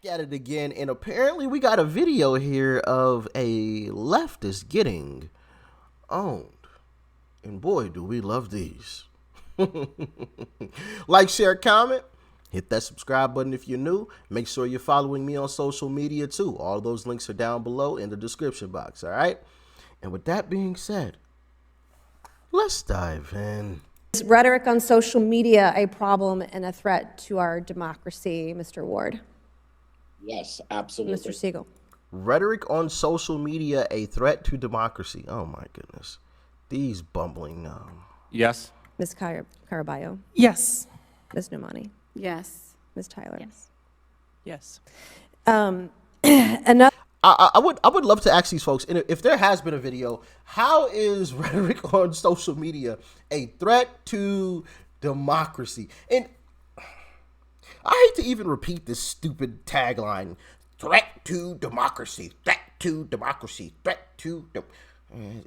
at it again, and apparently we got a video here of a leftist getting owned. And boy, do we love these. Like, share, comment. Hit that subscribe button if you're new. Make sure you're following me on social media too. All those links are down below in the description box, all right? And with that being said, let's dive in. Is rhetoric on social media a problem and a threat to our democracy, Mr. Ward? Yes, absolutely. Mr. Siegel. Rhetoric on social media a threat to democracy. Oh my goodness. These bumbling Yes. Ms. Caraballo. Yes. Ms. Nomani. Yes. Ms. Tyler. Yes. Yes. Another. I would love to ask these folks, and if there has been a video, how is rhetoric on social media a threat to democracy? And I hate to even repeat this stupid tagline, threat to democracy, threat to democracy, threat to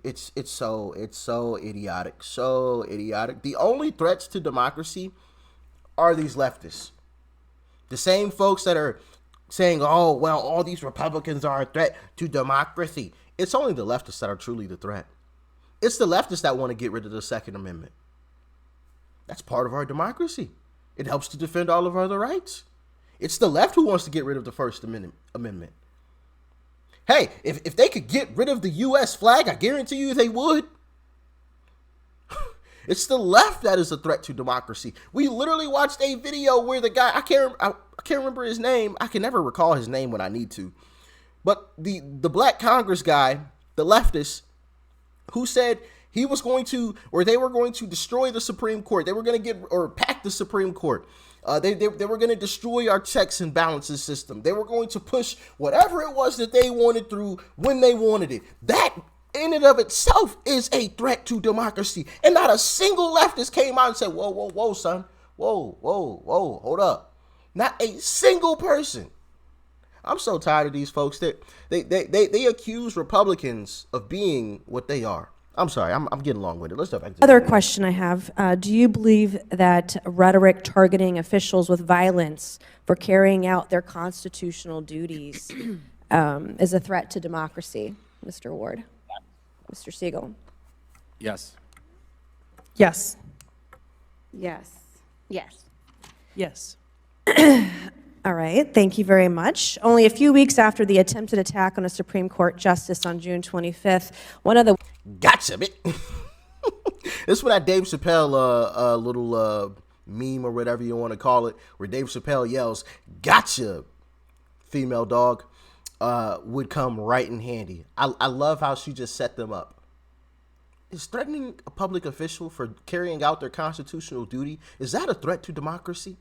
it's so idiotic, so idiotic. The only threats to democracy are these leftists. The same folks that are saying, oh, well, all these Republicans are a threat to democracy. It's only the leftists that are truly the threat. It's the leftists that want to get rid of the Second Amendment. That's part of our democracy. It helps to defend all of our other rights. It's the left who wants to get rid of the First Amendment. Hey, if they could get rid of the U.S. flag, I guarantee you they would. It's the left that is a threat to democracy. We literally watched a video where the guy, I can't remember his name. I can never recall his name when I need to. But the black Congress guy, the leftist, who said he was going to, or they were going to destroy the Supreme Court. They were going to pack the Supreme Court. They were going to destroy our checks and balances system. They were going to push whatever it was that they wanted through when they wanted it. That in and of itself is a threat to democracy. And not a single leftist came out and said, whoa, whoa, whoa, son. Whoa, whoa, whoa, hold up. Not a single person. I'm so tired of these folks that they accuse Republicans of being what they are. I'm sorry, I'm getting long-winded. Let's go back to Other question I have, do you believe that rhetoric targeting officials with violence for carrying out their constitutional duties is a threat to democracy, Mr. Ward? Mr. Siegel. Yes. Yes. Yes. Yes. Yes. All right, thank you very much. Only a few weeks after the attempted attack on a Supreme Court justice on June 25th, one of the... Gotcha, bitch. This is when that Dave Chappelle little meme or whatever you want to call it, where Dave Chappelle yells, gotcha, female dog, would come right in handy. I love how she just set them up. Is threatening a public official for carrying out their constitutional duty, is that a threat to democracy?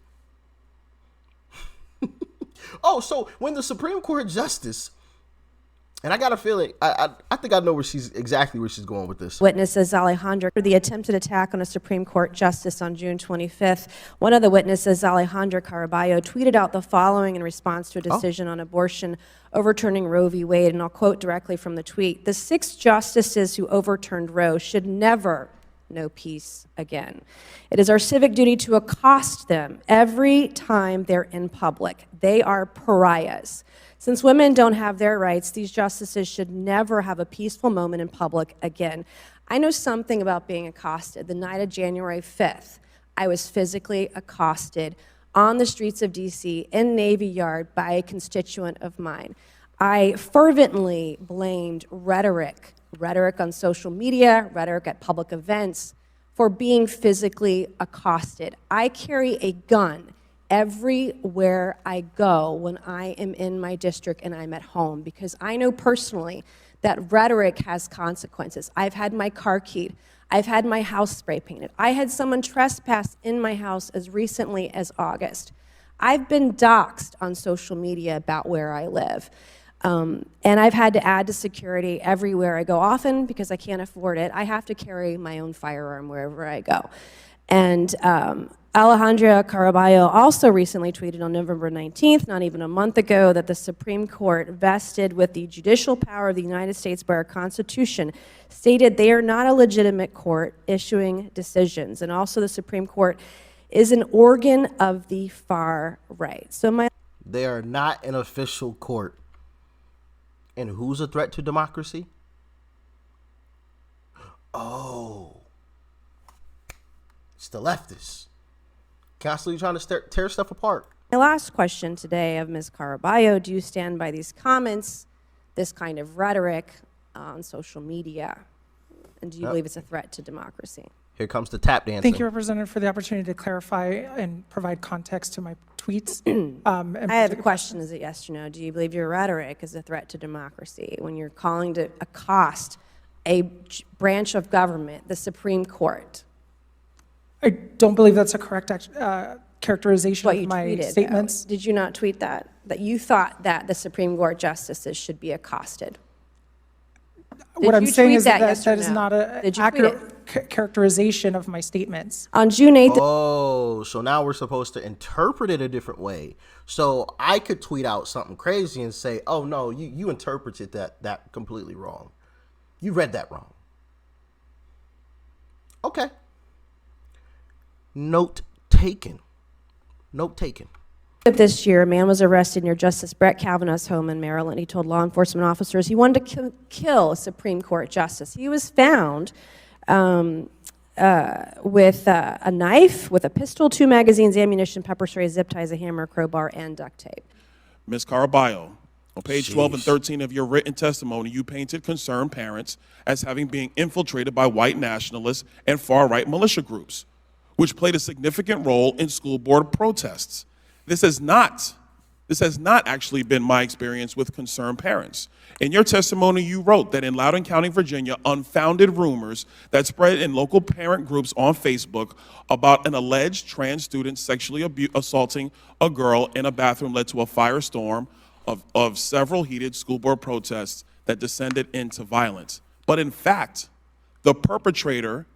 Oh, so when the Supreme Court justice, and I got a feeling, I think I know exactly where she's going with this. Witnesses Alejandra, the attempted attack on a Supreme Court justice on June 25th, one of the witnesses, Alejandra Caraballo, tweeted out the following in response to a decision on abortion overturning Roe v. Wade, and I'll quote directly from the tweet. The 6 justices who overturned Roe should never know peace again. It is our civic duty to accost them every time they're in public. They are pariahs. Since women don't have their rights, these justices should never have a peaceful moment in public again. I know something about being accosted. The night of January 5th, I was physically accosted on the streets of DC in Navy Yard by a constituent of mine. I fervently blamed rhetoric on social media, rhetoric at public events, for being physically accosted. I carry a gun everywhere I go when I am in my district and I'm at home, because I know personally that rhetoric has consequences. I've had my car keyed. I've had my house spray painted. I had someone trespass in my house as recently as August. I've been doxxed on social media about where I live. And I've had to add to security everywhere I go. Often, because I can't afford it, I have to carry my own firearm wherever I go. And Alejandra Caraballo also recently tweeted on November 19th, not even a month ago, that the Supreme Court, vested with the judicial power of the United States by our Constitution, stated they are not a legitimate court issuing decisions. And also the Supreme Court is an organ of the far right. So They are not an official court. And who's a threat to democracy? Oh, it's the leftists. Constantly trying to tear stuff apart. My last question today of Ms. Caraballo, do you stand by these comments, this kind of rhetoric on social media? And do you believe it's a threat to democracy? Here comes the tap dancing. Thank you, Representative, for the opportunity to clarify and provide context to my tweets. I have a question, is it yes or no? Do you believe your rhetoric is a threat to democracy when you're calling to accost a branch of government, the Supreme Court? I don't believe that's a correct characterization What of you my tweeted, statements. though. Did you not tweet that? That you thought that the Supreme Court justices should be accosted? What I'm you saying tweet is that, that yes or that is no? not an Did you tweet accurate characterization of my statements. On June 8th, Oh, so now we're supposed to interpret it a different way. So I could tweet out something crazy and say, oh, no, you interpreted that completely wrong. You read that wrong. Okay. Note taken. Note taken. of this year, a man was arrested near Justice Brett Kavanaugh's home in Maryland. He told law enforcement officers he wanted to kill a Supreme Court justice. He was found with a knife, with a pistol, 2 magazines, ammunition, pepper spray, zip ties, a hammer, crowbar, and duct tape. Ms. Caraballo, on page 12 and 13 of your written testimony, you painted concerned parents as having been infiltrated by white nationalists and far-right militia groups, which played a significant role in school board protests. This has not actually been my experience with concerned parents. In your testimony, you wrote that in Loudoun County, Virginia, unfounded rumors that spread in local parent groups on Facebook about an alleged trans student sexually assaulting a girl in a bathroom led to a firestorm of several heated school board protests that descended into violence. But in fact, the perpetrator,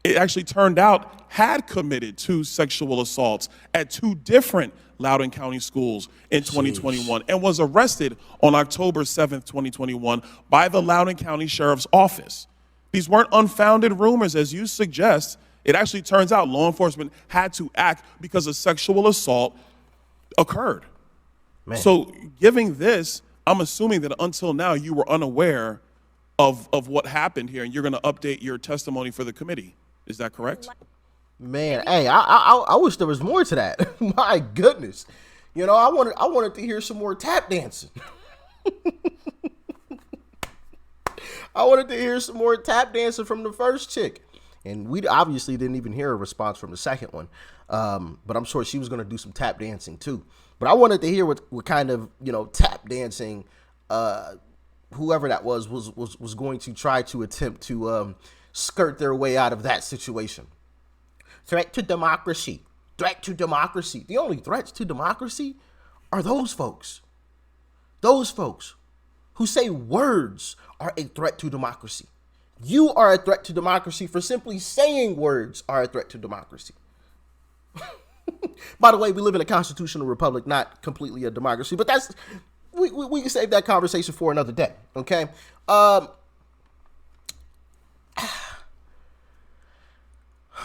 it actually turned out, had committed 2 sexual assaults at 2 different Loudoun County schools in 2021 and was arrested on October 7th, 2021 by the Loudoun County Sheriff's Office. These weren't unfounded rumors, as you suggest. It actually turns out law enforcement had to act because a sexual assault occurred. Man. So giving this, I'm assuming that until now you were unaware of what happened here, and you're going to update your testimony for the committee. Is that correct? Man, hey, I wish there was more to that. My goodness, you know, I wanted to hear some more tap dancing. I wanted to hear some more tap dancing from the first chick, and we obviously didn't even hear a response from the second one. But I'm sure she was going to do some tap dancing too. But I wanted to hear what kind of, you know, tap dancing whoever that was going to try to attempt to skirt their way out of that situation. Threat to democracy. Threat to democracy. The only threats to democracy are those folks. Those folks who say words are a threat to democracy. You are a threat to democracy for simply saying words are a threat to democracy. By the way, we live in a constitutional republic, not completely a democracy, but that's we can save that conversation for another day, okay?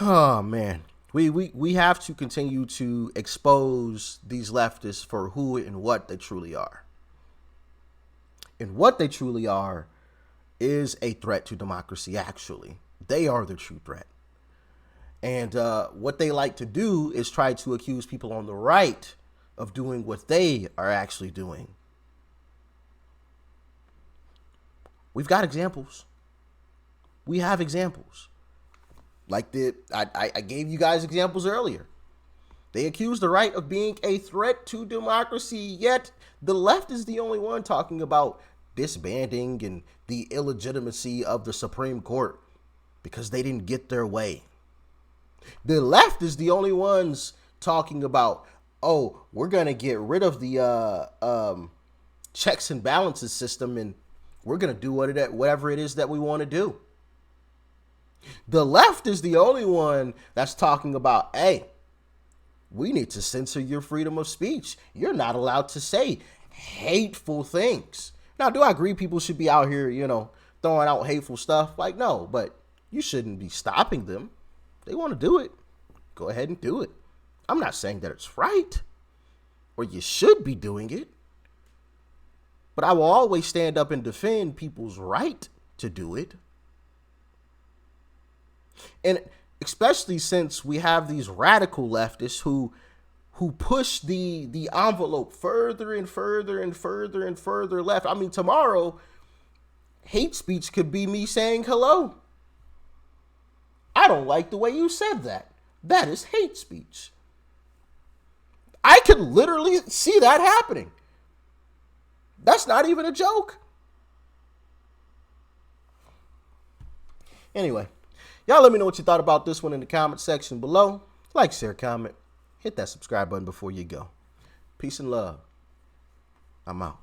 Oh man, we have to continue to expose these leftists for who and what they truly are. And what they truly are is a threat to democracy, actually. They are the true threat. And what they like to do is try to accuse people on the right of doing what they are actually doing. We've got examples. We have examples. Like I gave you guys examples earlier. They accuse the right of being a threat to democracy, yet the left is the only one talking about disbanding and the illegitimacy of the Supreme Court because they didn't get their way. The left is the only ones talking about, oh, we're going to get rid of the checks and balances system and we're going to do whatever it is that we want to do. The left is the only one that's talking about, hey, we need to censor your freedom of speech. You're not allowed to say hateful things. Now, do I agree people should be out here, you know, throwing out hateful stuff? Like, no, but you shouldn't be stopping them. They want to do it. Go ahead and do it. I'm not saying that it's right. or you should be doing it. But I will always stand up and defend people's right to do it. And especially since we have these radical leftists who push the envelope further and further and further and further left. I mean, tomorrow, hate speech could be me saying hello. I don't like the way you said that. That is hate speech. I could literally see that happening. That's not even a joke. Anyway, y'all let me know what you thought about this one in the comment section below. Like, share, comment. Hit that subscribe button before you go. Peace and love. I'm out.